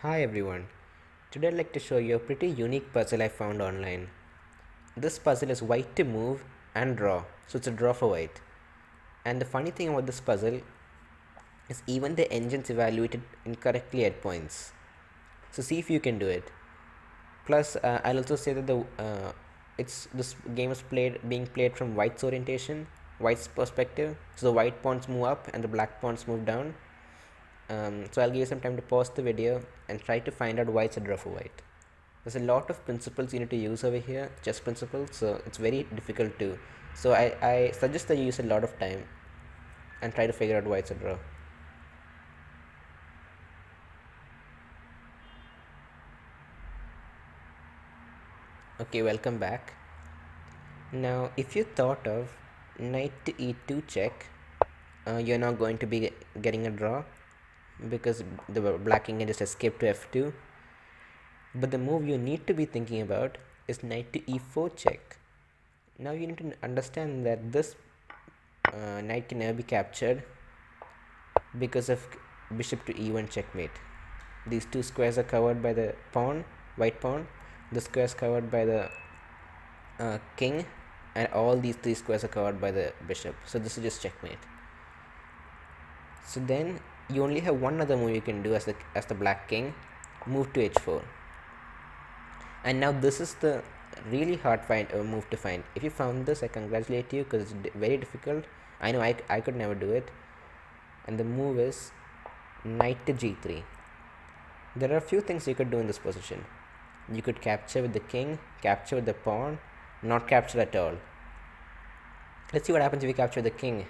Hi everyone, today I'd like to show you a pretty unique puzzle I found online. This puzzle is white to move and draw, so it's a draw for white. And the funny thing about this puzzle is even the engines evaluated incorrectly at points. So see if you can do it. Plus, I'll also say that it's this game is being played from white's orientation, white's perspective. So the white pawns move up and the black pawns move down. So I'll give you some time to pause the video and try to find out why it's a draw for white. There's a lot of principles you need to use over here, chess principles, so it's very difficult to. So I suggest that you use a lot of time and try to figure out why it's a draw. Okay, welcome back. Now, if you thought of knight to e2 check, you're not going to be getting a draw because the black king can just escape to f2. But the move you need to be thinking about is knight to e4 check. Now you need to understand that this knight can never be captured because of bishop to e1 checkmate. These two squares are covered by the pawn, white pawn. The square is covered by the king, and all these three squares are covered by the bishop. So this is just checkmate. So then you only have one other move you can do as the black king, move to h4. And now this is the really hard move to find. If you found this, I congratulate you because it's very difficult. I know I could never do it. And the move is knight to g3. There are a few things you could do in this position. You could capture with the king, capture with the pawn, not capture at all. Let's see what happens if you capture the king.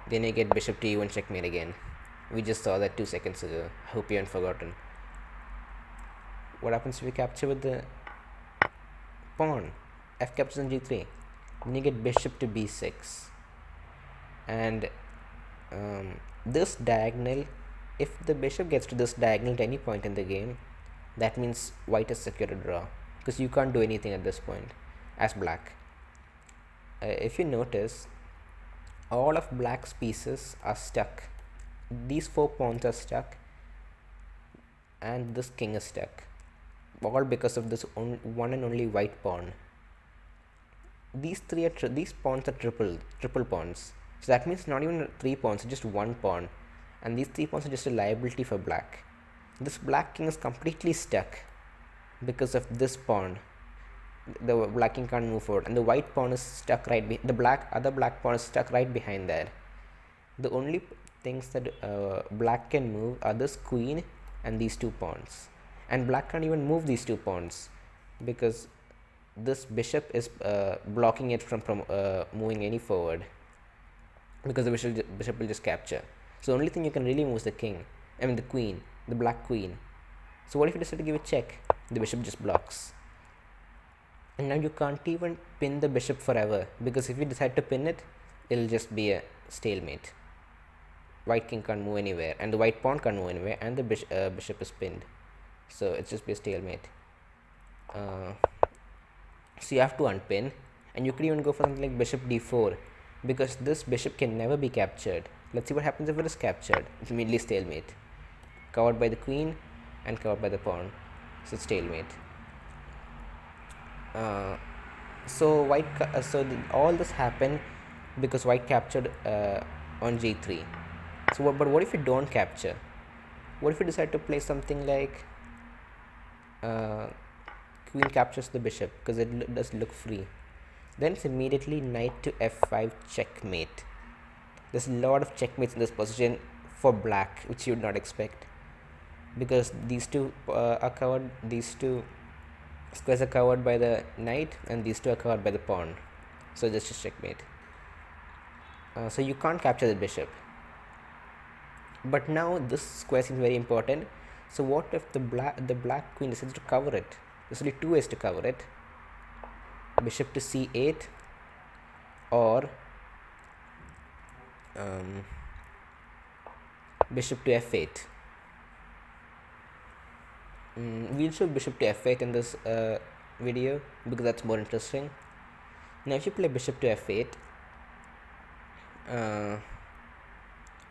Then you get bishop to e1 checkmate again. We just saw that 2 seconds ago. Hope you haven't forgotten. What happens if you capture with the pawn? F captures on g3. Then you get bishop to b6. And this diagonal, if the bishop gets to this diagonal at any point in the game, that means white has secured a draw because you can't do anything at this point as black. If you notice, all of black's pieces are stuck. These 4 pawns are stuck and this king is stuck, all because of this one and only white pawn. These pawns are triple pawns, so that means not even 3 pawns, just 1 pawn, and these 3 pawns are just a liability for black. This black king is completely stuck because of this pawn. The black king can't move forward, and the white pawn is stuck other black pawn is stuck right behind there. The only things that black can move are this queen and these 2 pawns, and black can't even move these 2 pawns because this bishop is blocking it from moving any forward, because the bishop will just capture. So the only thing you can really move is the queen, the black queen. So what if you decide to give a check? The bishop just blocks. And now you can't even pin the bishop forever, because if you decide to pin it, it'll just be a stalemate. White king can't move anywhere, and the white pawn can't move anywhere, and the bishop is pinned. So it's just be a stalemate. So you have to unpin, and you could even go for something like bishop d4, because this bishop can never be captured. Let's see what happens if it is captured. It's immediately stalemate, covered by the queen and covered by the pawn. So it's stalemate. All this happened because white captured on g3. But what if you don't capture? What if you decide to play something like queen captures the bishop, because it does look free? Then it's immediately knight to f5 checkmate. There's a lot of checkmates in this position for black, which you would not expect, because these two are covered. These two squares are covered by the knight, and these two are covered by the pawn. So this is checkmate. So you can't capture the bishop. But now this square seems very important. So what if the black queen decides to cover it? There's only 2 ways to cover it: bishop to c8, or bishop to f8. We'll show bishop to f8 in this video because that's more interesting. Now if you play bishop to f8,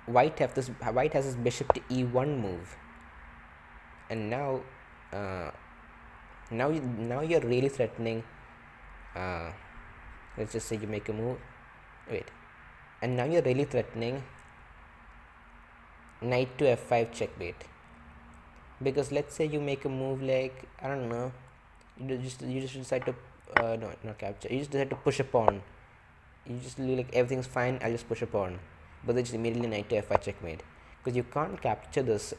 white has this bishop to e1 move. And now uh, now you're really threatening. uh, let's just say you make a move. Wait. And now you're really threatening knight to f5 checkmate. Because let's say you make a move like, I don't know, you just decide to no, not capture, you just decide to push a pawn. You just like, everything's fine, I'll just push a pawn, but then just immediately knight to f5 checkmate. Because you can't capture this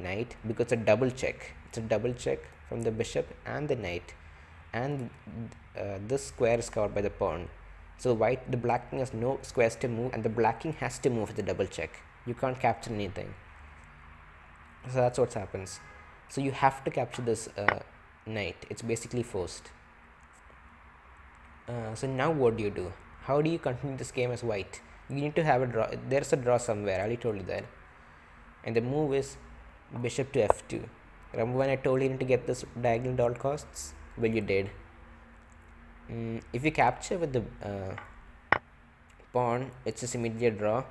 knight, because it's a double check from the bishop and the knight, and this square is covered by the pawn. So the black king has no squares to move, and the black king has to move with the double check. You can't capture anything. So that's what happens. So you have to capture this knight. It's basically forced. So now what do? How do you continue this game as white? You need to have a draw. There's a draw somewhere. I already told you that. And the move is bishop to f2. Remember when I told you to get this diagonal at all costs? Well, you did. If you capture with the pawn, it's just immediate draw.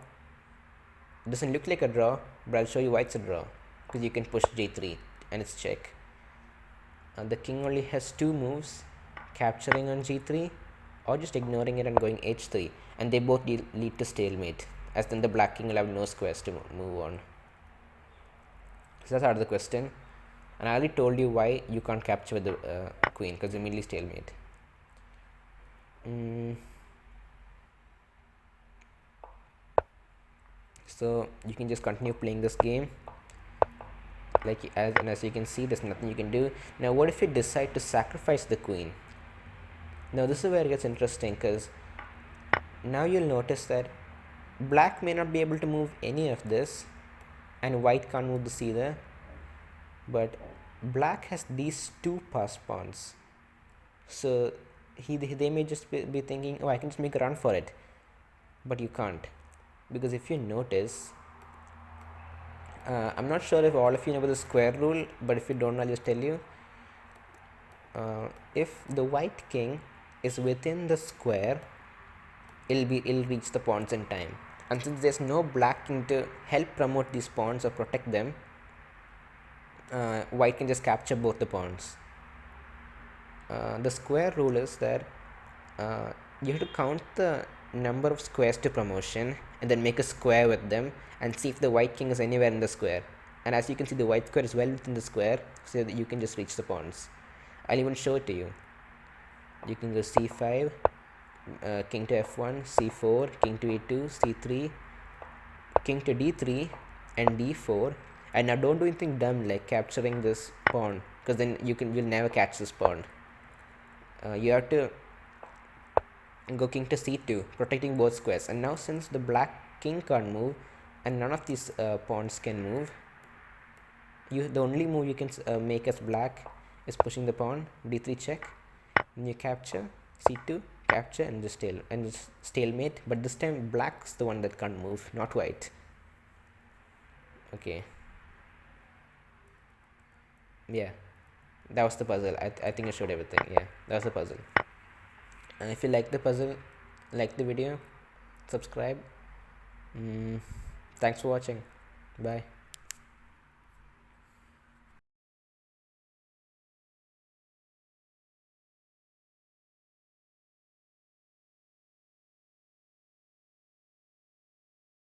It doesn't look like a draw, but I'll show you why it's a draw. Because you can push j3 and it's check. The king only has two moves, capturing on g3 or just ignoring it and going h3, and they both lead to stalemate, as then the black king will have no squares to move on. So that's out of the question, and I already told you why you can't capture with the queen, because immediately stalemate. So you can just continue playing this game. Like as you can see, there's nothing you can do. Now what if you decide to sacrifice the queen? Now this is where it gets interesting, because now you'll notice that black may not be able to move any of this, and white can't move this either, but black has these two pass pawns. So they may just be thinking, oh, I can just make a run for it, but you can't, because if you notice, I'm not sure if all of you know about the square rule, but if you don't, I'll just tell you. If the white king is within the square, it'll reach the pawns in time. And since there's no black king to help promote these pawns or protect them, white can just capture both the pawns. The square rule is that you have to count the number of squares to promotion and then make a square with them and see if the white king is anywhere in the square. And as you can see, the white square is well within the square, so that you can just reach the pawns. I'll even show it to you. You can go c5, king to f1, c4, king to e2, c3, king to d3, and d4. And now don't do anything dumb like capturing this pawn, because then you'll never catch this pawn. You have to go king to c2, protecting both squares. And now since the black king can't move and none of these pawns can move, the only move you can make as black is pushing the pawn, d3 check, and you capture, c2, capture, and just stalemate. But this time black's the one that can't move, not white. Okay. Yeah, that was the puzzle. I think I showed everything. Yeah, that was the puzzle. And if you like the puzzle, like the video, subscribe. Thanks for watching. Bye.